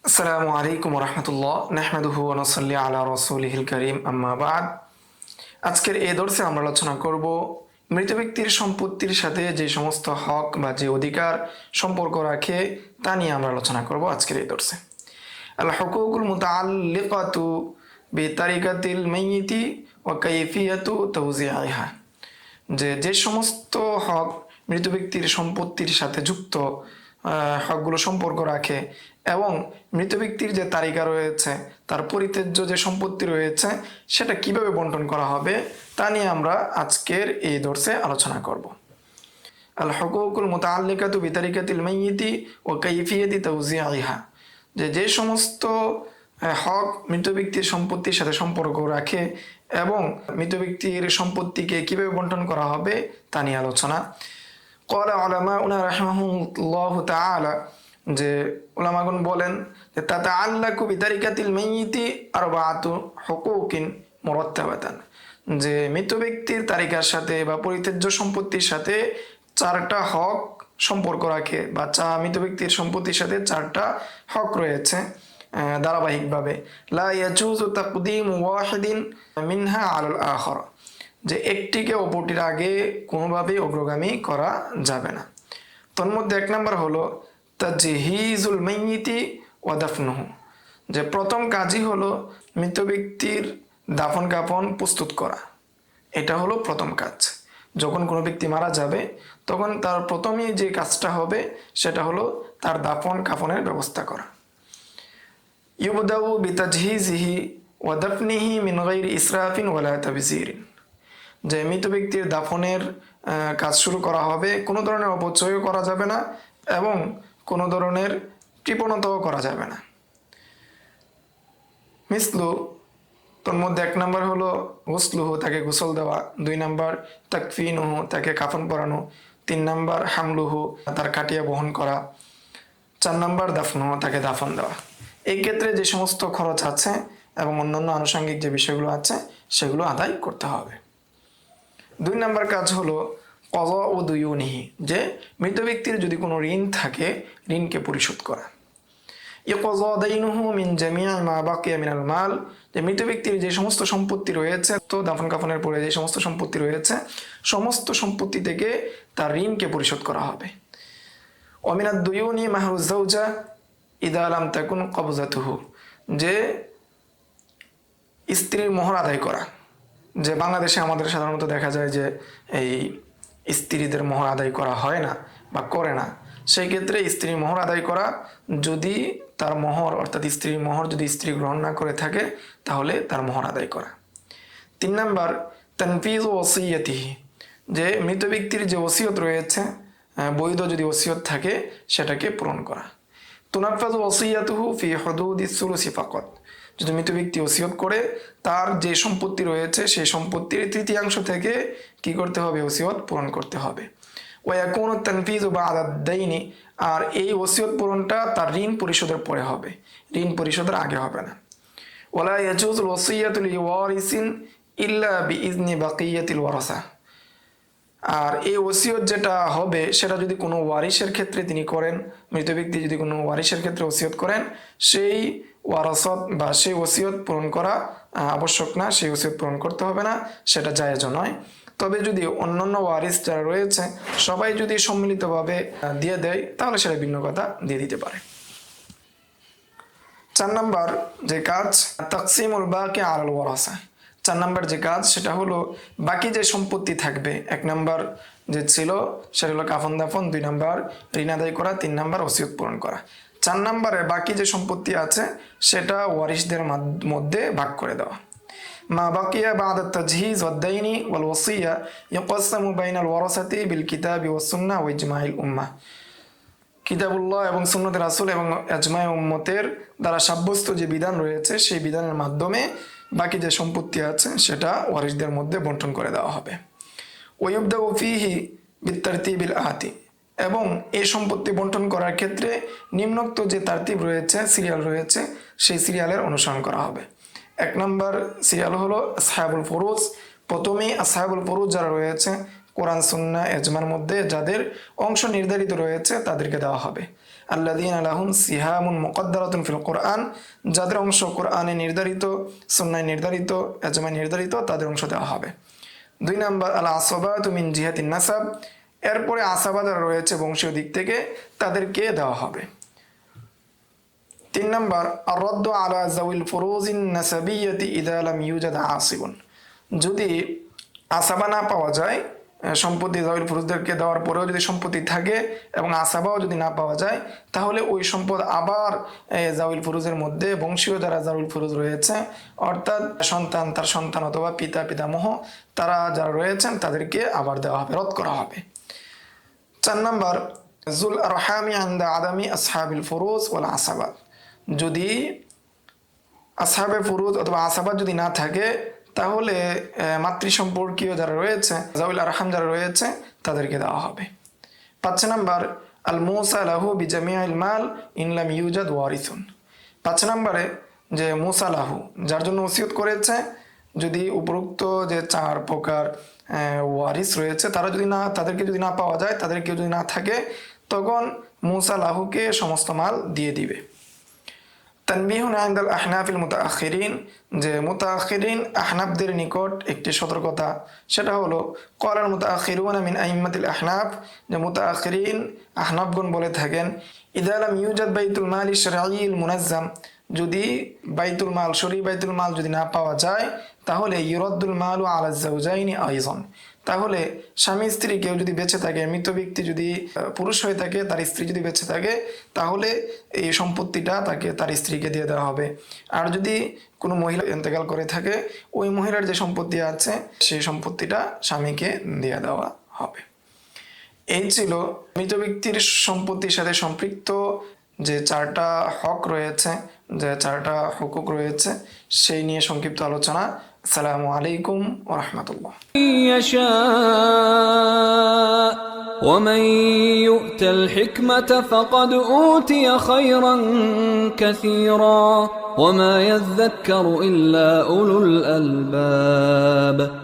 আসসালামু আলাইকুম রহমতুল্লাহ নাহমাদুহু ওয়া নুসাল্লি আলা রাসূলিহিল কারীম আম্মা বাদ। আজকের এই দর্শে আমরা আলোচনা করব মৃত ব্যক্তির সম্পত্তির সাথে যে সমস্ত হক বা যে অধিকার সম্পর্ক রাখে তা নিয়ে আমরা আলোচনা করব আজকের এই দর্শে। আল হুকুকুল মুতাআল্লিকাতু বিতারিকাতিল মাইয়িতি ওয়া কাইফিয়াতু তাওযিইহা, যে সমস্ত হক মৃত ব্যক্তির সম্পত্তির সাথে যুক্ত হকগুলো সম্পর্ক রাখে এবং মৃত ব্যক্তির যে তালিকা রয়েছে, তার পরিত্যাজ্য যে সম্পত্তি রয়েছে সেটা কিভাবে বন্টন করা হবে তা নিয়ে আমরা আজকের এই দর্শে আলোচনা করব। আল হুকুকুল মুতাআল্লিকাতু বিতারিকাতিল মাইয়িতি ওয়া কাইফিয়াতি তাওযিইহা, যে সমস্ত হক মৃত ব্যক্তির সম্পত্তির সাথে সম্পর্ক রাখে এবং মৃত ব্যক্তির সম্পত্তিকে কিভাবে বন্টন করা হবে তা নিয়ে আলোচনা। ক্বালা উলামাউনা রাহিমাহুমুল্লাহু তাআলা, যে উলামাগণ বলেন যে তাতাআল্লাকু বিতারিকাতিল মাইয়িতি আরবাআতু হুকুকিন মুরাত্তাবাতান, যে মৃত ব্যক্তির তালিকার সাথে বা পরিত্যাজ্য সম্পত্তির সাথে চারটা হক সম্পর্ক রাখে বা মৃত ব্যক্তির সম্পত্তির সাথে চারটা হক রয়েছে ধারাবাহিকভাবে। লা ইয়াজুজু তাকদীমু ওয়াহিদিন মিনহা আলাল আখার, যে একটিকে অপরটির আগে কোনোভাবেই অগ্রগামী করা যাবে না। তোর মধ্যে এক নম্বর হলো তাজহিজুল মাইয়িতি ওয়া দাফনুহু, যে প্রথম কাজই হলো মৃত ব্যক্তির দাফন কাফন প্রস্তুত করা। এটা হলো প্রথম কাজ। যখন কোনো ব্যক্তি মারা যাবে তখন তার প্রথমেই যে কাজটা হবে সেটা হলো তার দাফন কাফনের ব্যবস্থা করা। ইউবদাউ বিতাজহিজিহি ওয়া দাফনিহি মিন গায়রি ইসরাফিন ওয়ালা তাবযিরিন, যে মৃত ব্যক্তির দাফনের কাজ শুরু করা হবে, কোনো ধরনের অপচয়ও করা যাবে না এবং কোনো ধরনের কৃপণতাও করা যাবে না। মিসলু, তোর মধ্যে এক নম্বর হলো গুসলুহু, তাকে গোসল দেওয়া। দুই নম্বর তাকফিনুহু, তাকে কাফন পরানো। তিন নম্বর হামলুহু, তার খাটিয়া বহন করা। চার নম্বর দাফনুহু, তাকে দাফন দেওয়া। এই ক্ষেত্রে যে সমস্ত খরচ আছে এবং অন্যান্য আনুষঙ্গিক যে বিষয়গুলো আছে সেগুলো আদায় করতে হবে। দুই নম্বর কাজ হলো কযা ও দুয়ুনিহি, যে মৃত ব্যক্তির যদি কোনো ঋণ থাকে ঋণকে পরিশোধ করা। ইকযা দাইনুহু মিন জামিই মা বাকিয়া মিনাল মাল, যে মৃত ব্যক্তির যে সমস্ত সম্পত্তি রয়েছে, তো দাফন কাফনের পরে যে সমস্ত সম্পত্তি রয়েছে সমস্ত সম্পত্তি থেকে তার ঋণকে পরিশোধ করা হবে। ওয়া মিনাদ দুয়ুনি মাহরুজ যাওজা ইদা লাম তাকুন কবজাতুহু, যে স্ত্রীর মোহর আদায় করা। যে বাংলাদেশে আমাদের সাধারণত দেখা যায় যে এই স্ত্রীদের মোহর আদায় করা হয় না বা করে না, সেই ক্ষেত্রে স্ত্রীর মোহর আদায় করা, যদি তার মোহর অর্থাৎ স্ত্রীর মোহর যদি স্ত্রী গ্রহণ না করে থাকে তাহলে তার মোহর আদায় করা। তিন নম্বর তানফিজ ওসিয়তিহি, যে মৃত ব্যক্তির যে ওসিয়ত রয়েছে, বৈধ যদি ওসিয়ত থাকে সেটাকে পূরণ করা। তুনাফাযু ওসিয়াতুহু ফি হুদুদিস সুলুসি ফাকাত, যদি মৃত ব্যক্তি ওসিয়ত করে তার যে সম্পত্তি রয়েছে সেই সম্পত্তির তৃতীয়াংশ থেকে কি করতে হবে? ওসিয়ত পূরণ করতে হবে। ওয়া ইয়াকুনু তানফিযু বা'দা আদ-দাইনি, আর এই ওসিয়ত পূরণটা তার ঋণ পরিশোধের পরে হবে, ঋণ পরিশোধের আগে হবে না। ওয়ালা ইয়াজুজুল ওসিয়াতু লিওয়ারিসিন ইল্লা বিইজনি বাকিয়াতিল ওয়ারাসা, আর এই ওসিয়ত যেটা হবে সেটা যদি কোনো ওয়ারিসের ক্ষেত্রে তিনি করেন, মৃত ব্যক্তি যদি কোনো ওয়ারিসের ক্ষেত্রে ওসিয়ত করেন, সেই ওয়ারাসত বা সেই ওসিয়ত পূরণ করা আবশ্যক না, সেই ওসিয়ত পূরণ করতে হবে না, সেটা জায়েজ নয়। তবে যদি অন্যান্য ওয়ারিস যারা রয়েছে সবাই যদি সম্মিলিতভাবে দিয়ে দেয় তাহলে সেটা ভিন্ন কথা, দিয়ে দিতে পারে। চার নম্বর যে কাজ তাকসিমুল বাকি আলাল ওয়ারাসা, চার নম্বর যে কাজ সেটা হলো বাকি যে সম্পত্তি থাকবে, এক নম্বর যে ছিল সেটা হলো কাফন দাফন, দুই নম্বর ঋণ আদায় করা, তিন নম্বর ওসিয়ত পূরণ করা। চার নম্বরে বাকি যে সম্পত্তি আছে সেটা ওয়ারিসদের মধ্যে ভাগ করে দেওয়া। মা বাকিয়া বা'দা তাজহিজ ওয়াদ দাইনি ওয়াল ওসিয়া ইয়াকসামু বাইনাল ওয়ারাসাতি বিল কিতাবি ওয়াস সুন্নাহ ওয়া ইজমাইল উম্মাহ, কিতাবুল্লাহ এবং সুন্নতে রাসূল এবং ইজমায়ে উম্মতের দ্বারা সাব্যস্ত যে বিধান রয়েছে সেই বিধানের মাধ্যমে বাকি যে সম্পত্তি আছে সেটা ওয়ারিসদের মধ্যে বন্টন করে দেওয়া হবে। ওয়ুবদাউ ফীহি বিতারতিবিল আতি, এবং এই সম্পত্তি বন্টন করার ক্ষেত্রে নিম্নোক্ত যে তারতিব রয়েছে, সিরিয়াল রয়েছে, সেই সিরিয়ালের অনুসরণ করা হবে। এক নম্বর সিরিয়াল হলো আসহাবুল ফুরুজ, প্রথমেই আসহাবুল ফুরুজ যারা রয়েছে কোরআন সুন্নাহ ইজমার মধ্যে যাদের অংশ নির্ধারিত রয়েছে তাদেরকে দেওয়া হবে। আল্লাযীনা লাহুম সিহামুন মুকাদ্দারাতুন ফিল কুরআন, যাদের অংশ কোরআনে নির্ধারিত, সুন্নায় নির্ধারিত, ইজমায় নির্ধারিত, তাদের অংশ দেওয়া হবে। 2 নম্বর আল আসাবাতু মিন জিহাতিন নাসাব, এরপরে আসাবা যারা রয়েছে বংশীয় দিক থেকে তাদেরকে দেওয়া হবে। 3 নম্বর আর রদ্দু আলা যাউল ফুরুজিন নাসাবিয়্যাতি ইযা লাম ইউজাদ আসিবুন, যদি আসাবা না পাওয়া যায়, সম্পত্তি যাউল ফুরুজদেরকে দেওয়ার পরেও যদি সম্পত্তি থাকে এবং আসাবাও যদি না পাওয়া যায়, তাহলে ওই সম্পদ আবার যাউল ফুরুজের মধ্যে বংশীয় যারা যাউল ফুরুজ রয়েছে, অর্থাৎ সন্তান, তার সন্তান অথবা পিতা, পিতামহ, তারা যারা রয়েছেন তাদেরকে আবার দেওয়া হবে, রদ করা হবে। 4 নম্বর জুল আরহামি আনদা আদামি আসহাবিল ফুরুজ ওয়াল আসাবাত, যদি আসহাবে ফুরুজ অথবা আসাবাত যদি না থাকে, তাহলে মাতৃ সম্পর্কীয় যারা রয়েছে, যাউল আরহাম যারা রয়েছে, তাদেরকে দেওয়া হবে। 5 নম্বর আল মুসা লাহু বিজামিআল মাল ইন লাম ইউজাদ ওয়ারিসুন, 5 নম্বরে যে মুসা লাহু, যার জন্য ওসিয়ত করেছে, যদি উপরোক্ত যে 4 প্রকার ওয়ারিস রয়েছে তাদেরকে যদি না পাওয়া যায়, তাদেরকে যদি না থাকে, তখন মুসা লাহুকে সমস্ত মাল দিয়ে দিবে। তানবিহুন ইনদাল আহনাফিল মুতাআখিরিন, যে মুতাআখিরিন আহনাফদের নিকট একটি সতর্কতা, সেটা হলো ক্বালাল মুতাআখিরুনা মিন আইম্মাতিল আহনাফ, যে মুতাআখিরিন আহনাফগণ বলে থাকেন ইযা লাম ইউজাদ বাইতুল মাল শারঈল মুনাজ্জাম, যদি বাইতুল মাল, শরঈ বাইতুল মাল যদি না পাওয়া যায়, তাহলে ইউরাদ্দুল মালু আলা যাওজাইনি আইযান, তাহলে স্বামী স্ত্রী কেউ যদি বেঁচে থাকে, মৃত ব্যক্তি যদি পুরুষ হয়ে থাকে, তার স্ত্রী যদি বেঁচে থাকে, তাহলে এই সম্পত্তিটা তাকে তার স্ত্রীকে দিয়ে দেওয়া হবে। আর যদি কোনো মহিলা ইন্তেকাল করে থাকে, ওই মহিলার যে সম্পত্তি আছে সেই সম্পত্তিটা স্বামীকে দিয়ে দেওয়া হবে। এই ছিল মৃত ব্যক্তির সম্পত্তির সাথে সম্পৃক্ত যে 4টা হক রয়েছে, যে 4টা হুকুক রয়েছে, সেই নিয়ে সংক্ষিপ্ত আলোচনা। আসসালামু আলাইকুম ওয়া রাহমাতুল্লাহ। ومن يؤت الحكمة فقد أوتي خيرا كثيرا وما يذكر إلا أولو الألباب.